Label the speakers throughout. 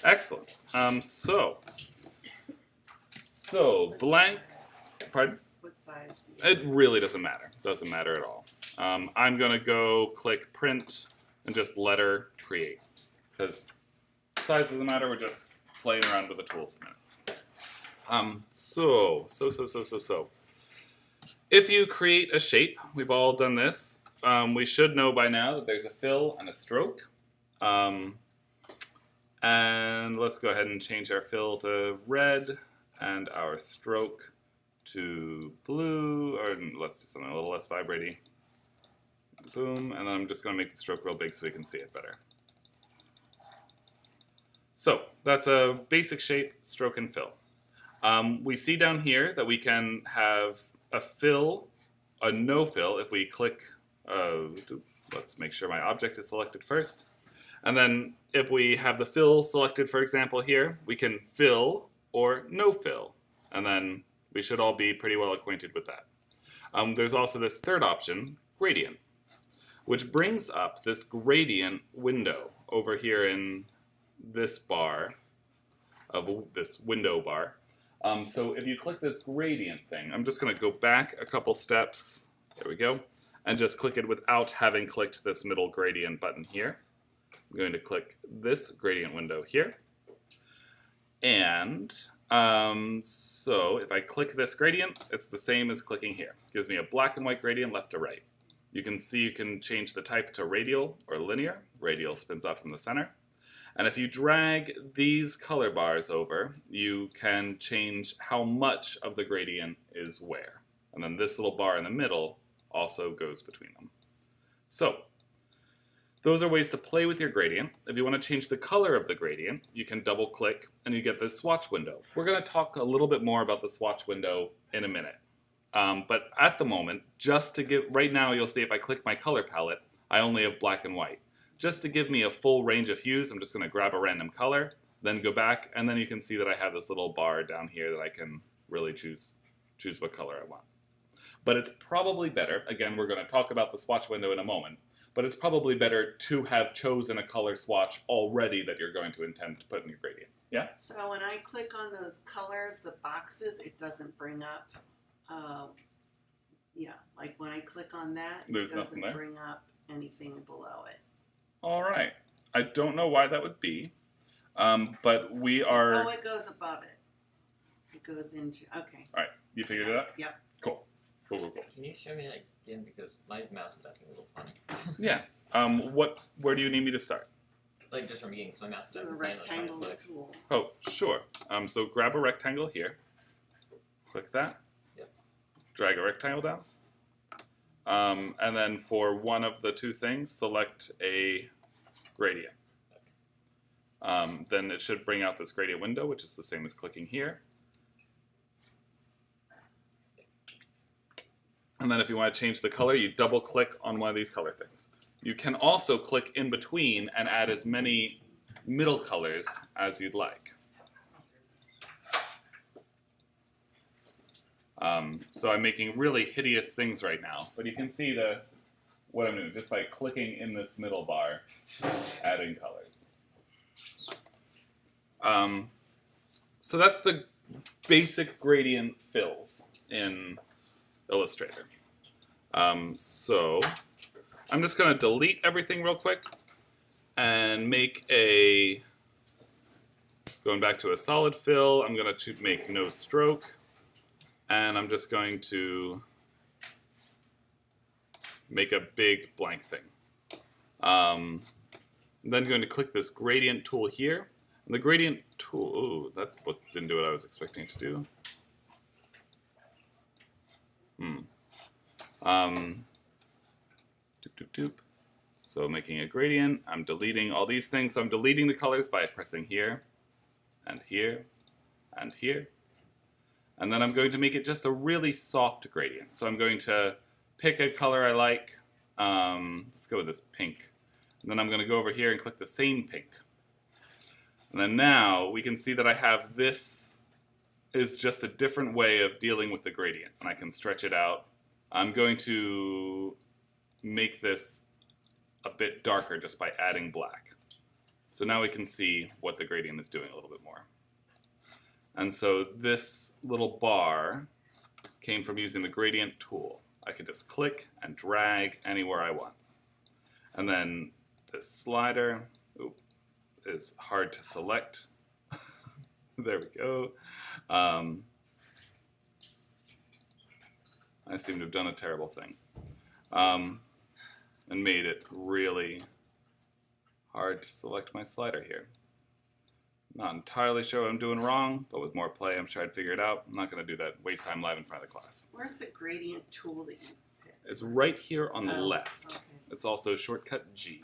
Speaker 1: Excellent. So blank. Pardon?
Speaker 2: What size?
Speaker 1: It really doesn't matter. Doesn't matter at all. I'm gonna go click print and just letter create because size doesn't matter. We're just playing around with the tools a minute. So. If you create a shape, we've all done this. We should know by now that there's a fill and a stroke. And let's go ahead and change our fill to red and our stroke to blue, or let's do something a little less vibrating. Boom, and then I'm just going to make the stroke real big so we can see it better. So that's a basic shape, stroke and fill. We see down here that we can have a fill, a no fill if we click, let's make sure my object is selected first. And then if we have the fill selected, for example, here, we can fill or no fill. And then we should all be pretty well acquainted with that. There's also this third option, gradient, which brings up this gradient window over here in this bar, of this window bar. So if you click this gradient thing, I'm just going to go back a couple steps, there we go, and just click it without having clicked this middle gradient button here. I'm going to click this gradient window here. And so if I click this gradient, it's the same as clicking here. It gives me a black and white gradient left to right. You can see you can change the type to radial or linear. Radial spins out from the center. And if you drag these color bars over, you can change how much of the gradient is where. And then this little bar in the middle also goes between them. So those are ways to play with your gradient. If you want to change the color of the gradient, you can double click and you get this swatch window. We're going to talk a little bit more about the swatch window in a minute. But at the moment, just to give, right now you'll see if I click my color palette, I only have black and white. Just to give me a full range of hues, I'm just going to grab a random color, then go back, and then you can see that I have this little bar down here that I can really choose what color I want. But it's probably better, again, we're going to talk about the swatch window in a moment, but it's probably better to have chosen a color swatch already that you're going to intend to put in your gradient. Yeah?
Speaker 2: So when I click on those colors, the boxes, it doesn't bring up, like when I click on that, it doesn't bring up anything below it.
Speaker 1: All right. I don't know why that would be, but we are...
Speaker 2: Oh, it goes above it. It goes into... Okay.
Speaker 1: All right. You figured it out?
Speaker 2: Yep.
Speaker 1: Cool.
Speaker 3: Can you show me that again? Because my mouse is acting a little funny.
Speaker 1: Yeah. Where do you need me to start?
Speaker 3: Like just from beginning, because my mouse is acting
Speaker 2: a rectangle tool.
Speaker 1: Oh, sure. So grab a rectangle here. Click that.
Speaker 3: Yep.
Speaker 1: Drag a rectangle down. And then for one of the two things, select a gradient. Then it should bring out this gradient window, which is the same as clicking here. And then if you want to change the color, you double click on one of these color things. You can also click in between and add as many middle colors as you'd like. So I'm making really hideous things right now, but you can see what I'm doing just by clicking in this middle bar, adding colors. So that's the basic gradient fills in Illustrator. So I'm just going to delete everything real quick and make going back to a solid fill, I'm going to make no stroke. And I'm just going to make a big blank thing. I'm then going to click this gradient tool here. And the gradient tool, that didn't do what I was expecting to do. So making a gradient, I'm deleting all these things. So I'm deleting the colors by pressing here, and here, and here. And then I'm going to make it just a really soft gradient. So I'm going to pick a color I like. Let's go with this pink. And then I'm going to go over here and click the same pink. And then now we can see that I have this is just a different way of dealing with the gradient. And I can stretch it out. I'm going to make this a bit darker just by adding black. So now we can see what the gradient is doing a little bit more. And so this little bar came from using the gradient tool. I could just click and drag anywhere I want. And then this slider is hard to select. There we go. I seem to have done a terrible thing. And made it really hard to select my slider here. Not entirely sure what I'm doing wrong, but with more play, I'm sure I'd figure it out. I'm not going to do that, waste time live in front of the class.
Speaker 2: Where's the gradient tool that you picked?
Speaker 1: It's right here on the left.
Speaker 2: Okay.
Speaker 1: It's also shortcut G.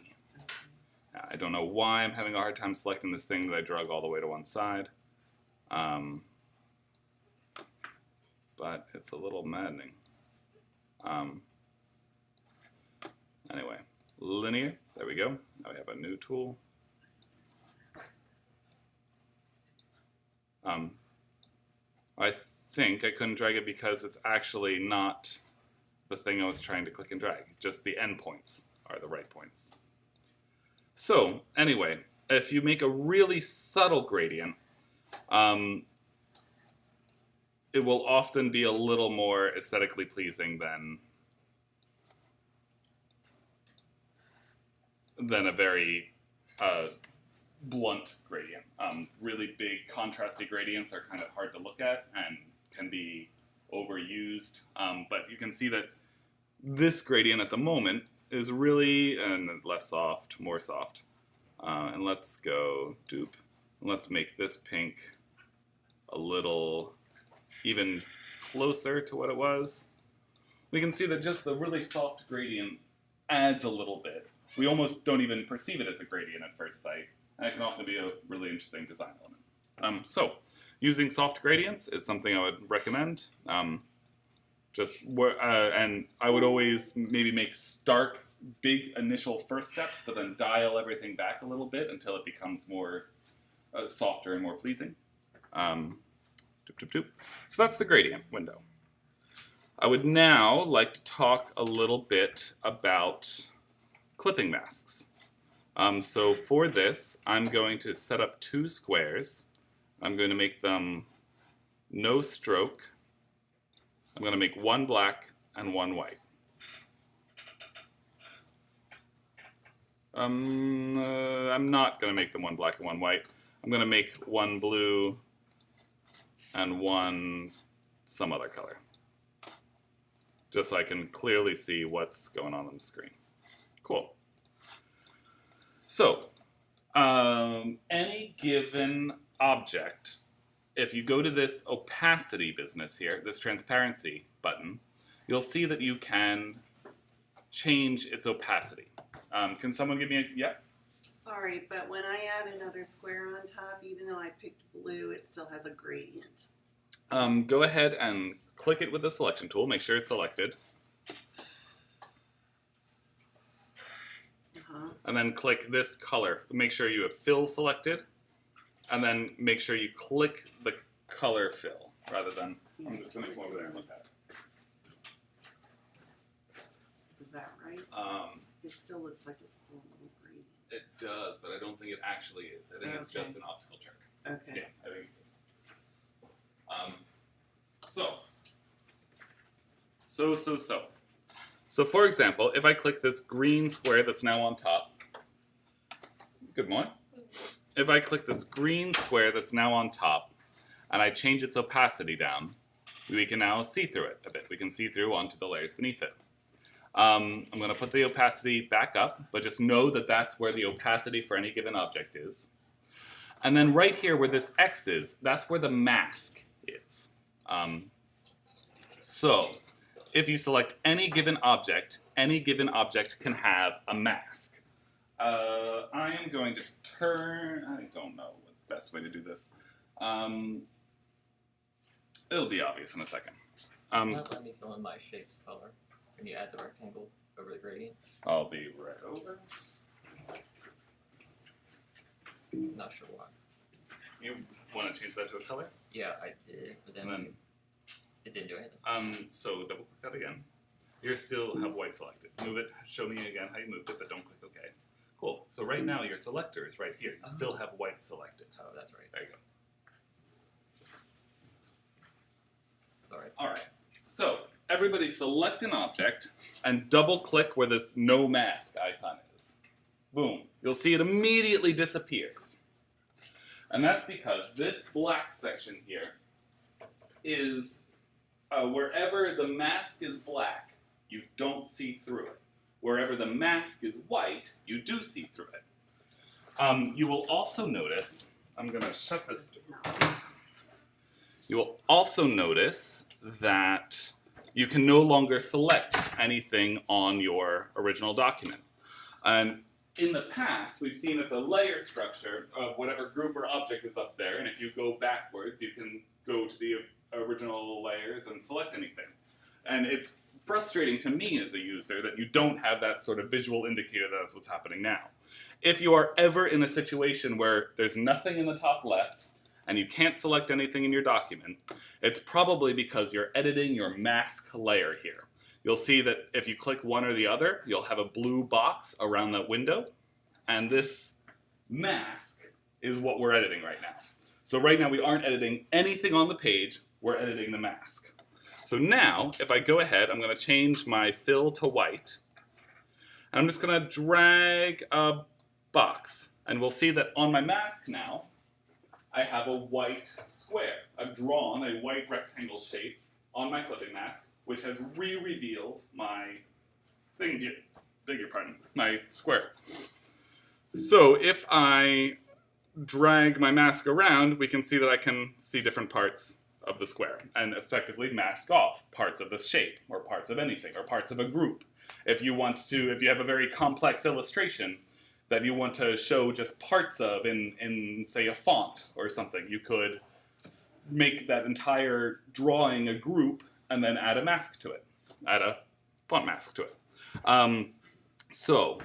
Speaker 1: I don't know why I'm having a hard time selecting this thing that I drug all the way to one side. But it's a little maddening. Anyway, linear, there we go. Now we have a new tool. I think I couldn't drag it because it's actually not the thing I was trying to click and drag. Just the endpoints are the right points. So, anyway, if you make a really subtle gradient, it will often be a little more aesthetically pleasing than a very blunt gradient. Really big contrasty gradients are kind of hard to look at and can be overused, but you can see that this gradient at the moment is really less soft, more soft. And let's go dupe. Let's make this pink a little even closer to what it was. We can see that just the really soft gradient adds a little bit. We almost don't even perceive it as a gradient at first sight, and it can often be a really interesting design element. So, using soft gradients is something I would recommend. And I would always maybe make stark, big initial first steps, but then dial everything back a little bit until it becomes more softer and more pleasing. So that's the gradient window. I would now like to talk a little bit about clipping masks. So for this, I'm going to set up two squares. I'm going to make them no stroke. I'm going to make one black and one white. I'm not going to make them one black and one white. I'm going to make one blue and one some other color, just so I can clearly see what's going on the screen. Cool. So, any given object, if you go to this opacity business here, this transparency button, you'll see that you can change its opacity. Can someone give me a, yeah?
Speaker 2: Sorry, but when I add another square on top, even though I picked blue, it still has a gradient.
Speaker 1: Go ahead and click it with the selection tool. Make sure it's selected. And then click this color. Make sure you have fill selected. And then make sure you click the color fill rather than, I'm just going to come over there and look at it.
Speaker 2: Is that right? It still looks like it's still a little gradient.
Speaker 1: It does, but I don't think it actually is. I think it's just an optical trick.
Speaker 2: Okay.
Speaker 1: Yeah, I think. So for example, if I click this green square that's now on top, good morning. If I click this green square that's now on top, and I change its opacity down, we can now see through it a bit. We can see through onto the layers beneath it. I'm going to put the opacity back up, but just know that that's where the opacity for any given object is. And then right here where this X is, that's where the mask is. So if you select any given object can have a mask. I am going to turn, I don't know what the best way to do this. It'll be obvious in a second.
Speaker 3: Does not let me fill in my shapes color when you add the rectangle over the gradient.
Speaker 1: I'll be right over.
Speaker 3: Not sure why.
Speaker 1: You want to change that to a color?
Speaker 3: Yeah, I did, but then it didn't do anything.
Speaker 1: So double click that again. You still have white selected. Move it, show me again how you moved it, but don't click OK. Cool. So right now your selector is right here. You still have white selected.
Speaker 3: Oh, that's right.
Speaker 1: There you go.
Speaker 3: Sorry.
Speaker 1: All right. So everybody select an object and double click where this no mask icon is. Boom. You'll see it immediately disappears. And that's because this black section here is wherever the mask is black, you don't see through it. Wherever the mask is white, you do see through it. You will also notice, I'm going to shut this door. You will also notice that you can no longer select anything on your original document. And in the past, we've seen that the layer structure of whatever group or object is up there, and if you go backwards, you can go to the original layers and select anything. And it's frustrating to me as a user that you don't have that sort of visual indicator that that's what's happening now. If you are ever in a situation where there's nothing in the top left, and you can't select anything in your document, it's probably because you're editing your mask layer here. You'll see that if you click one or the other, you'll have a blue box around that window, and this mask is what we're editing right now. So right now we aren't editing anything on the page, we're editing the mask. So now, if I go ahead, I'm going to change my fill to white, and I'm just going to drag a box, and we'll see that on my mask now, I have a white square. I've drawn a white rectangle shape on my clipping mask, which has re-revealed my thing here. Beg your pardon, my square. So if I drag my mask around, we can see that I can see different parts of the square and effectively mask off parts of the shape or parts of anything or parts of a group. If you have a very complex illustration that you want to show just parts of in say, a font or something, you could make that entire drawing a group and then add a mask to it, add a font mask to it. So.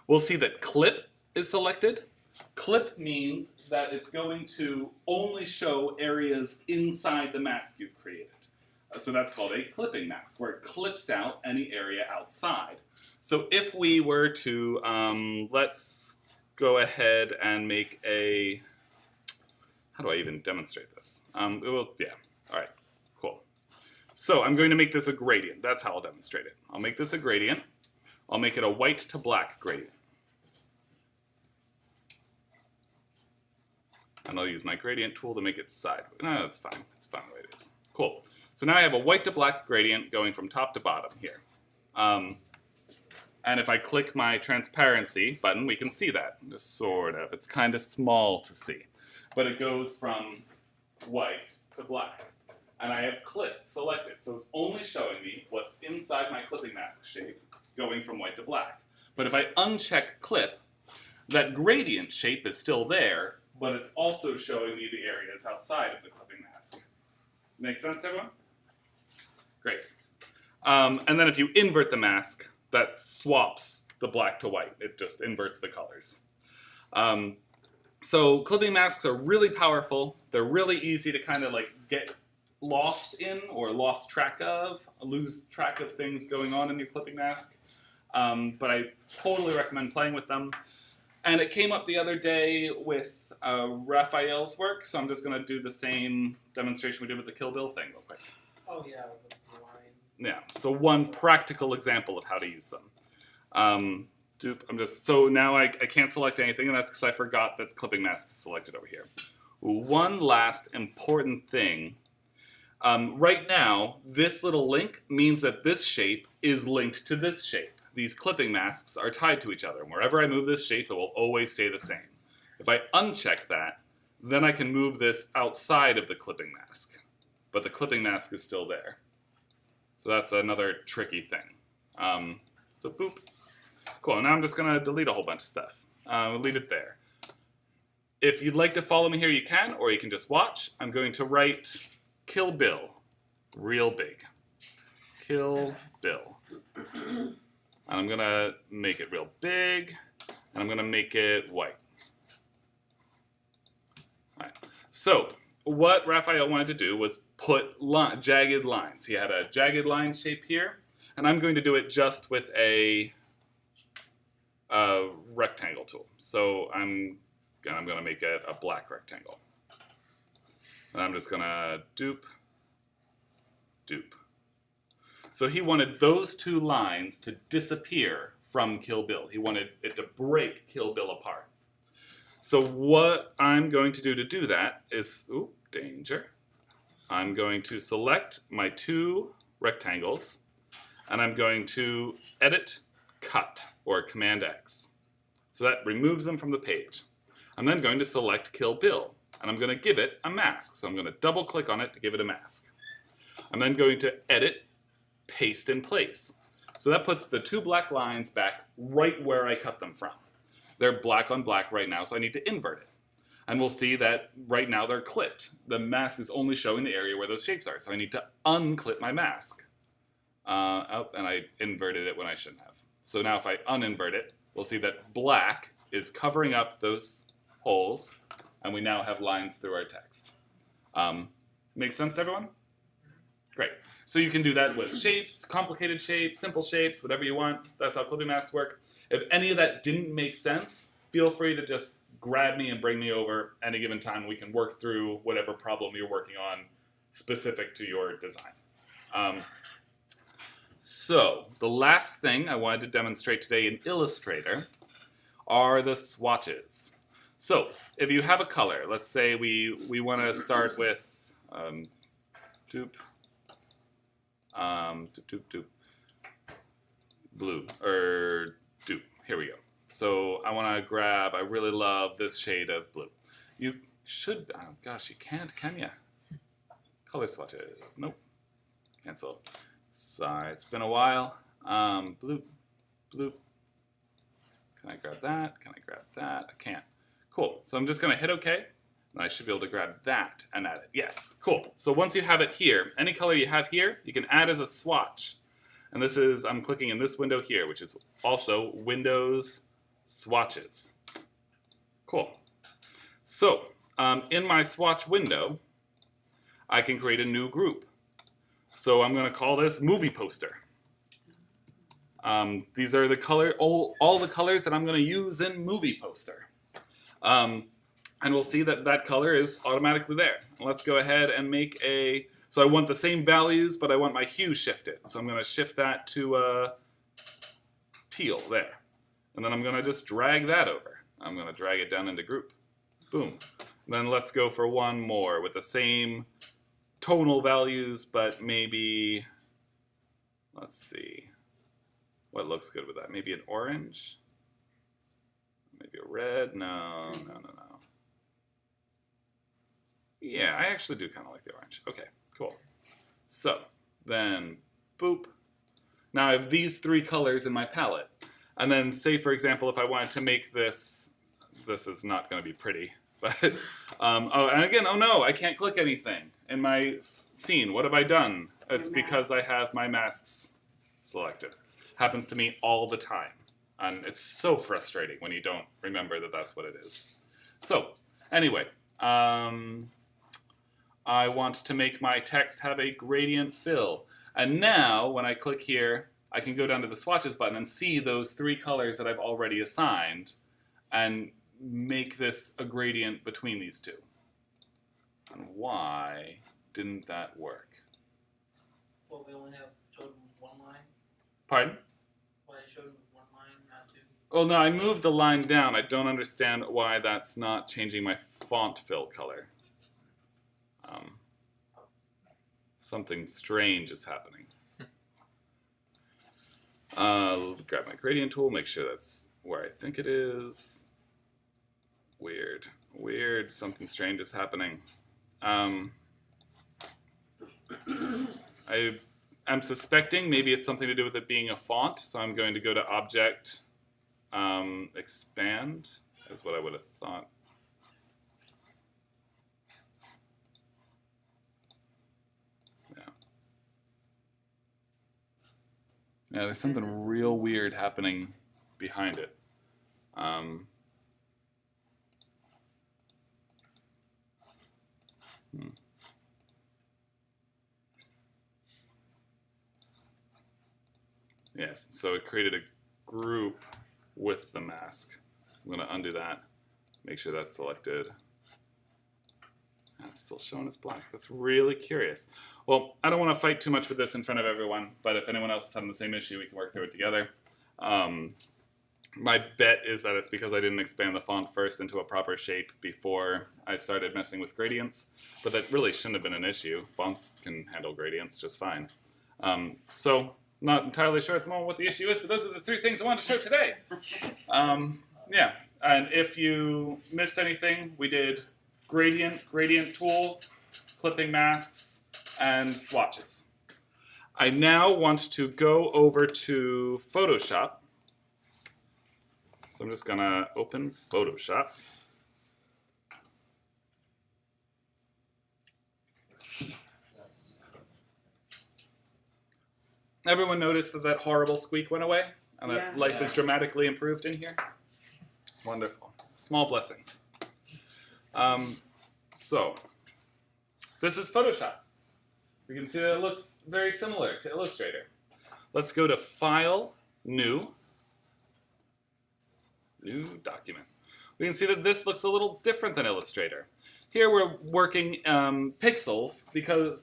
Speaker 1: We'll see that clip is selected. Clip means that it's going to only show areas inside the mask you've created. So that's called a clipping mask, where it clips out any area outside. So if we were to, let's go ahead and make a, how do I even demonstrate this? All right, cool. So I'm going to make this a gradient. That's how I'll demonstrate it. I'll make this a gradient. I'll make it a white to black gradient. And I'll use my gradient tool to make it sideways. No, that's fine. It's fine the way it is. Cool. So now I have a white to black gradient going from top to bottom here. And if I click my transparency button, we can see that, just sort of. It's kind of small to see. But it goes from white to black. And I have clip selected, so it's only showing me what's inside my clipping mask shape going from white to black. But if I uncheck clip, that gradient shape is still there, but it's also showing me the areas outside of the clipping mask. Make sense, everyone? Great. And then if you invert the mask, that swaps the black to white. It just inverts the colors. So clipping masks are really powerful. They're really easy to kind of like get lost in or lost track of, lose track of things going on in your clipping mask. But I totally recommend playing with them. And it came up the other day with Raphael's work, so I'm just going to do the same demonstration we did with the Kill Bill thing real quick.
Speaker 3: Oh yeah, with the line.
Speaker 1: Yeah, so one practical example of how to use them. So now I can't select anything, and that's because I forgot that clipping mask is selected over here. One last important thing. Right now, this little link means that this shape is linked to this shape. These clipping masks are tied to each other. Wherever I move this shape, it will always stay the same. If I uncheck that, then I can move this outside of the clipping mask. But the clipping mask is still there. So that's another tricky thing. So boop. Cool, now I'm just going to delete a whole bunch of stuff. We'll leave it there. If you'd like to follow me here, you can, or you can just watch. I'm going to write Kill Bill real big. Kill Bill. And I'm going to make it real big, and I'm going to make it white. All right. So what Raphael wanted to do was put jagged lines. He had a jagged line shape here, and I'm going to do it just with a rectangle tool. So I'm gonna make it a black rectangle. And I'm just gonna dupe. So he wanted those two lines to disappear from Kill Bill. He wanted it to break Kill Bill apart. So what I'm going to do that is, ooh, danger. I'm going to select my two rectangles, and I'm going to edit, cut, or Command X. So that removes them from the page. I'm then going to select Kill Bill, and I'm going to give it a mask. So I'm going to double click on it to give it a mask. I'm then going to edit, paste in place. So that puts the two black lines back right where I cut them from. They're black on black right now, so I need to invert it. And we'll see that right now they're clipped. The mask is only showing the area where those shapes are, so I need to unclip my mask. And I inverted it when I shouldn't have. So now if I uninvert it, we'll see that black is covering up those holes, and we now have lines through our text. Make sense to everyone? Great. So you can do that with shapes, complicated shapes, simple shapes, whatever you want. That's how clipping masks work. If any of that didn't make sense, feel free to just grab me and bring me over at any given time. We can work through whatever problem you're working on specific to your design. So the last thing I wanted to demonstrate today in Illustrator are the swatches. So if you have a color, let's say we want to start with blue, or dupe. Here we go. So I want to grab, I really love this shade of blue. You should, oh gosh, you can't, can you? Color swatches, nope. Cancel. Sorry, it's been a while. Blue. Can I grab that? Can I grab that? I can't. Cool, so I'm just gonna hit OK, and I should be able to grab that and add it. Yes, cool. So once you have it here, any color you have here, you can add as a swatch. And this is, I'm clicking in this window here, which is also Windows Swatches. Cool. So in my swatch window, I can create a new group. So I'm going to call this Movie Poster. These are the color, all the colors that I'm going to use in Movie Poster. And we'll see that that color is automatically there. Let's go ahead and make a, so I want the same values, but I want my hue shifted. So I'm going to shift that to teal there. And then I'm going to just drag that over. I'm going to drag it down into group. Boom. And then let's go for one more with the same tonal values, but maybe, let's see, what looks good with that? Maybe an orange? Maybe a red? No. Yeah, I actually do kind of like the orange. Okay, cool. So then, boop. Now I have these three colors in my palette. And then say, for example, if I wanted to make this is not going to be pretty. But, oh, and again, oh no, I can't click anything in my scene. What have I done? It's because I have my masks selected. Happens to me all the time. And it's so frustrating when you don't remember that that's what it is. So, anyway, I want to make my text have a gradient fill. And now, when I click here, I can go down to the swatches button and see those three colors that I've already assigned and make this a gradient between these two. And why didn't that work?
Speaker 4: Well, we only have showed one line.
Speaker 1: Pardon?
Speaker 4: Why showed one line, not two?
Speaker 1: Well, no, I moved the line down. I don't understand why that's not changing my font fill color. Something strange is happening. Grab my gradient tool, make sure that's where I think it is. Weird, something strange is happening. I am suspecting maybe it's something to do with it being a font, so I'm going to go to Object, Expand, is what I would have thought. Yeah, there's something real weird happening behind it. Yes, so it created a group with the mask. So I'm going to undo that, make sure that's selected. That's still showing as black. That's really curious. Well, I don't want to fight too much with this in front of everyone, but if anyone else is having the same issue, we can work through it together. My bet is that it's because I didn't expand the font first into a proper shape before I started messing with gradients, but that really shouldn't have been an issue. Fonts can handle gradients just fine. So, not entirely sure at the moment what the issue is, but those are the 3 things I wanted to show today. Yeah, and if you missed anything, we did gradient tool, clipping masks, and swatches. I now want to go over to Photoshop. So I'm just gonna open Photoshop. Everyone noticed that horrible squeak went away? And that
Speaker 2: Yeah.
Speaker 1: life is dramatically improved in here? Wonderful. Small blessings. So, this is Photoshop. You can see that it looks very similar to Illustrator. Let's go to File, New Document. We can see that this looks a little different than Illustrator. Here we're working pixels because,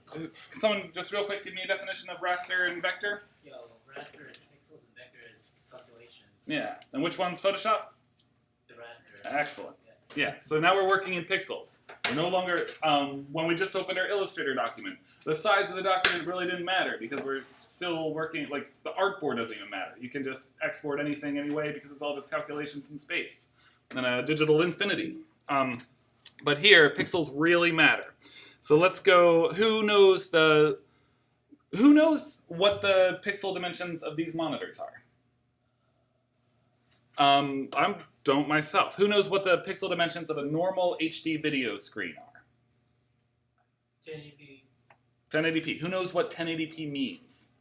Speaker 1: someone just real quick give me a definition of raster and vector?
Speaker 4: Yo, raster is pixels and vector is calculations.
Speaker 1: Yeah, and which one's Photoshop?
Speaker 4: The raster.
Speaker 1: Excellent. Yeah, so now we're working in pixels. We're no longer, when we just opened our Illustrator document, the size of the document really didn't matter because we're still working, like the artboard doesn't even matter. You can just export anything anyway because it's all just calculations in space. And a digital infinity. But here, pixels really matter. So let's go, who knows what the pixel dimensions of these monitors are? I don't myself. Who knows what the pixel dimensions of a normal HD video screen are?
Speaker 4: 1080p.
Speaker 1: 1080p. Who knows what 1080p means?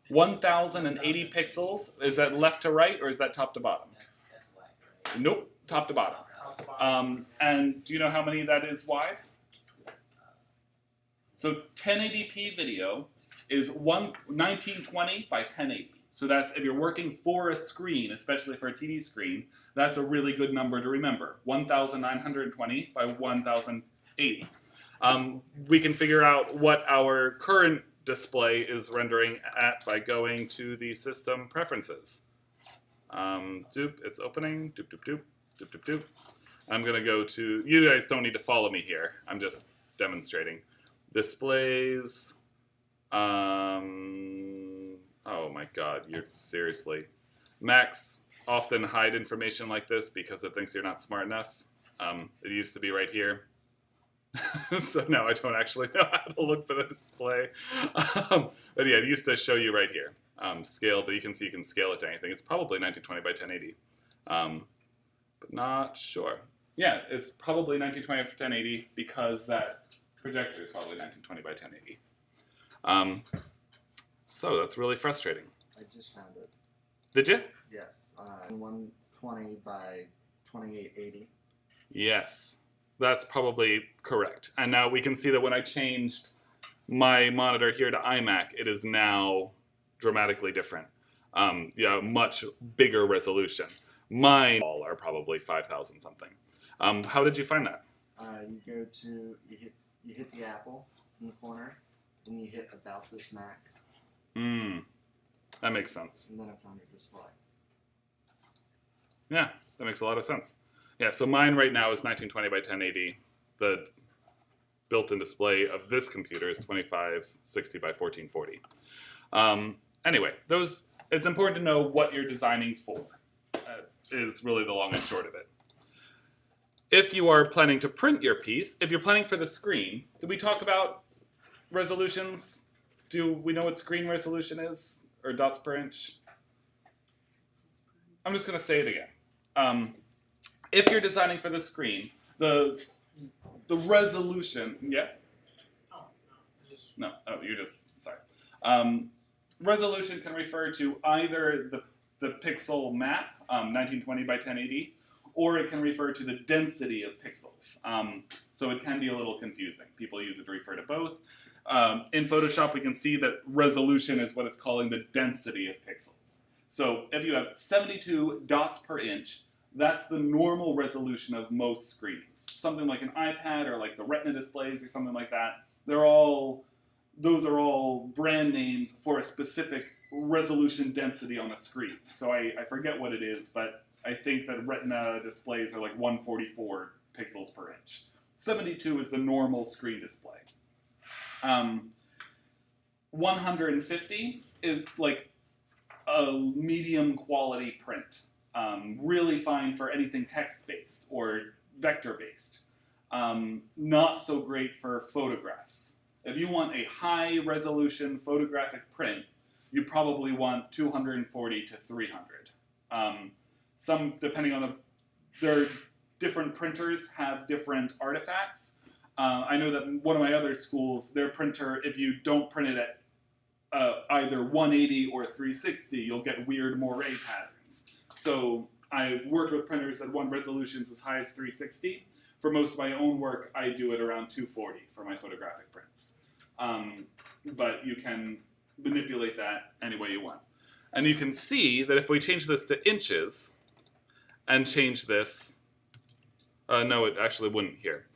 Speaker 4: 100.
Speaker 1: 1080 pixels. Is that left to right or is that top to bottom?
Speaker 4: That's black, right?
Speaker 1: Nope, top to bottom. And do you know how many that is wide? So 1080p video is 1920 by 1080. So that's, if you're working for a screen, especially for a TV screen, that's a really good number to remember. 1920 by 1080. We can figure out what our current display is rendering at by going to the system preferences. It's opening. Doop, doop, doop. Doop, doop, doop. I'm going to go to, you guys don't need to follow me here. I'm just demonstrating. Displays. Oh my god, you're seriously. Macs often hide information like this because it thinks you're not smart enough. It used to be right here. So now I don't actually know how to look for the display. But yeah, it used to show you right here. Scale, but you can see you can scale it to anything. It's probably 1920 by 1080. But not sure. Yeah, it's probably 1920 by 1080 because that projector is probably 1920 by 1080. So that's really frustrating.
Speaker 5: I just found it.
Speaker 1: Did you?
Speaker 5: Yes. 120 by 2880.
Speaker 1: Yes, that's probably correct. And now we can see that when I changed my monitor here to iMac, it is now dramatically different. Yeah, much bigger resolution. Mine all are probably 5,000 something. How did you find that?
Speaker 5: You go to, you hit the apple in the corner, and you hit About This Mac,
Speaker 1: That makes sense.
Speaker 5: and then it's on your display.
Speaker 1: Yeah, that makes a lot of sense. Yeah, so mine right now is 1920 by 1080. The built-in display of this computer is 2560 by 1440. Anyway, it's important to know what you're designing for, is really the long and short of it. If you are planning to print your piece, if you're planning for the screen, did we talk about resolutions? Do we know what screen resolution is? Or dots per inch? I'm just going to say it again. If you're designing for the screen, the resolution, yeah?
Speaker 4: Oh, no. Just
Speaker 1: No, oh, you're just, sorry. Resolution can refer to either the pixel map, 1920 by 1080, or it can refer to the density of pixels. So it can be a little confusing. People use it to refer to both. In Photoshop, we can see that resolution is what it's calling the density of pixels. So if you have 72 dots per inch, that's the normal resolution of most screens. Something like an iPad or like the Retina displays or something like that, those are all brand names for a specific resolution density on a screen. So I forget what it is, but I think that Retina displays are like 144 pixels per inch. 72 is the normal screen display. 150 is like a medium quality print. Really fine for anything text-based or vector-based. Not so great for photographs. If you want a high-resolution photographic print, you probably want 240 to 300. Some, depending on their different printers have different artifacts. I know that one of my other schools, their printer, if you don't print it at either 180 or 360, you'll get weird moire patterns. So I've worked with printers that want resolutions as high as 360. For most of my own work, I do it around 240 for my photographic prints. But you can manipulate that any way you want. And you can see that if we change this to inches and change this, no, it actually wouldn't here.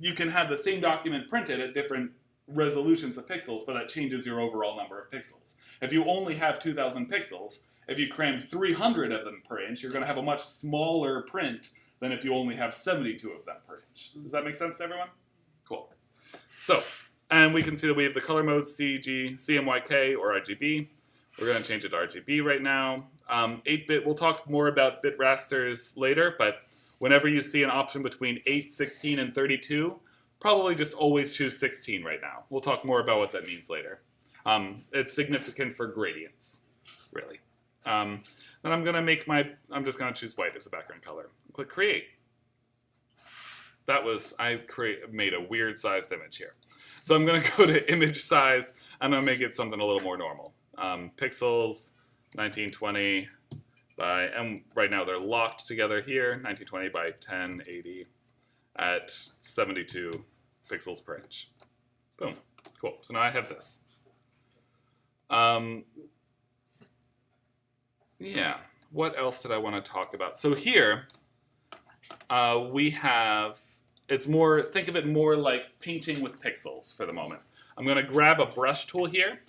Speaker 1: You can have the same document printed at different resolutions of pixels, but that changes your overall number of pixels. If you only have 2,000 pixels, if you cram 300 of them per inch, you're going to have a much smaller print than if you only have 72 of them per inch. Does that make sense to everyone? Cool. So, and we can see that we have the color modes CG, CMYK, or RGB. We're going to change it to RGB right now. 8-bit, we'll talk more about bit rasters later, but whenever you see an option between 8, 16, and 32, probably just always choose 16 right now. We'll talk more about what that means later. It's significant for gradients, really. Then I'm just going to choose white as a background color. Click Create. I made a weird sized image here. So I'm going to go to image size, and I'll make it something a little more normal. Pixels, 1920 by, and right now they're locked together here, 1920 by 1080 at 72 pixels per inch. Boom. Cool. So now I have this. Yeah. What else did I want to talk about? So here, we have, think of it more like painting with pixels for the moment. I'm going to grab a brush tool here.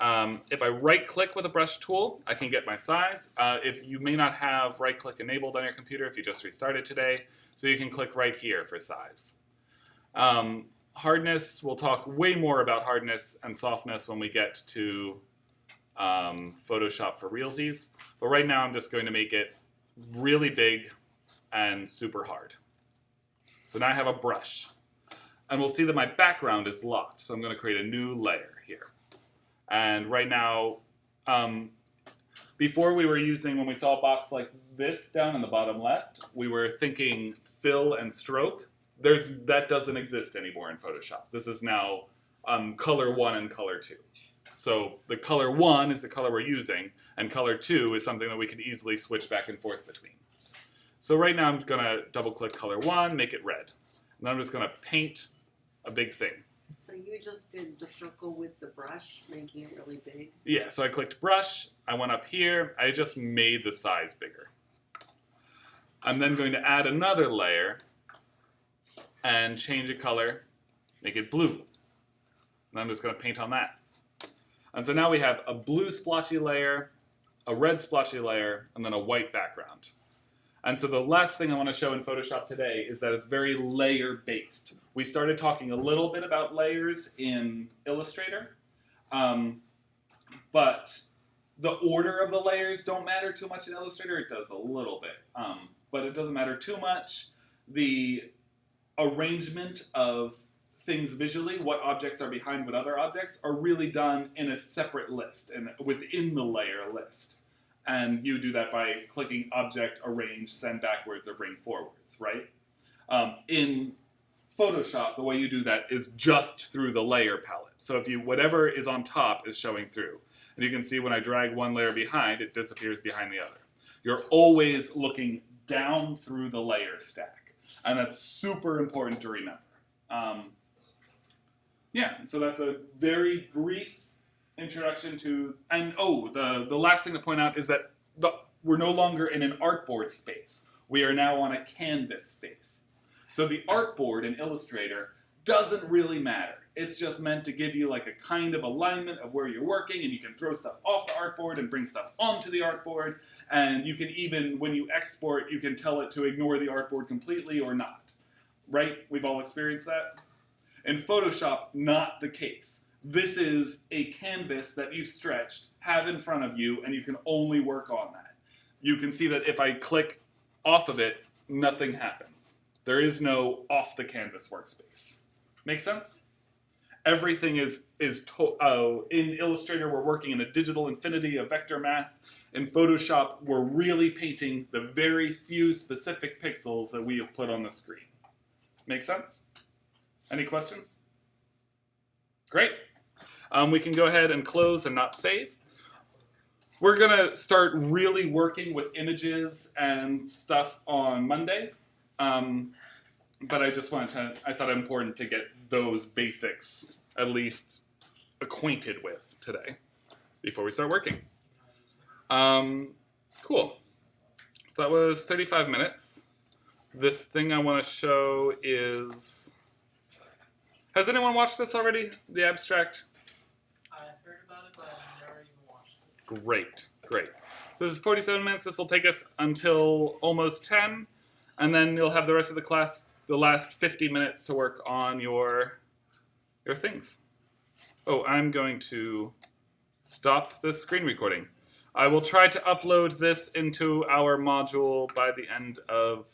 Speaker 1: If I right-click with a brush tool, I can get my size. If you may not have right-click enabled on your computer, if you just restarted today, so you can click right here for size. Hardness, we'll talk way more about hardness and softness when we get to Photoshop for realsies. But right now I'm just going to make it really big and super hard. So now I have a brush. And we'll see that my background is locked, so I'm going to create a new layer here. And right now, before we were using, when we saw a box like this down in the bottom left, we were thinking fill and stroke. That doesn't exist anymore in Photoshop. This is now color 1 and color 2. So the color 1 is the color we're using, and color 2 is something that we can easily switch back and forth between. So right now I'm going to double-click color 1, make it red. And then I'm just going to paint a big thing.
Speaker 2: So you just did the circle with the brush, making it really big?
Speaker 1: Yeah, so I clicked brush, I went up here, I just made the size bigger. I'm then going to add another layer and change a color, make it blue. And I'm just going to paint on that. And so now we have a blue splotchy layer, a red splotchy layer, and then a white background. And so the last thing I want to show in Photoshop today is that it's very layer-based. We started talking a little bit about layers in Illustrator, but the order of the layers don't matter too much in Illustrator. It does a little bit, but it doesn't matter too much. The arrangement of things visually, what objects are behind what other objects, are really done in a separate list and within the layer list. And you do that by clicking Object, Arrange, Send Backwards, or Bring Forwards, right? In Photoshop, the way you do that is just through the layer palette. So if whatever is on top is showing through. And you can see when I drag one layer behind, it disappears behind the other. You're always looking down through the layer stack. And that's super important to remember. Yeah, so that's a very brief introduction to, and the last thing to point out is that we're no longer in an artboard space. We are now on a canvas space. So the artboard in Illustrator doesn't really matter. It's just meant to give you like a kind of alignment of where you're working, and you can throw stuff off the artboard and bring stuff onto the artboard, and you can even, when you export, you can tell it to ignore the artboard completely or not. Right? We've all experienced that? In Photoshop, not the case. This is a canvas that you've stretched, have in front of you, and you can only work on that. You can see that if I click off of it, nothing happens. There is no off the canvas workspace. Make sense? Everything is in Illustrator, we're working in a digital infinity of vector math. In Photoshop, we're really painting the very few specific pixels that we have put on the screen. Make sense? Any questions? Great. We can go ahead and close and not save. We're gonna start really working with images and stuff on Monday. But I thought it important to get those basics at least acquainted with today before we start working. Cool. So that was 35 minutes. This thing I want to show is... Has anyone watched this already? The abstract?
Speaker 4: I heard about it, but I've never even watched it.
Speaker 1: Great, great. So this is 47 minutes. This will take us until almost 10. And then you'll have the rest of the class, the last 50 minutes to work on your things. Oh, I'm going to stop the screen recording. I will try to upload this into our module by the end of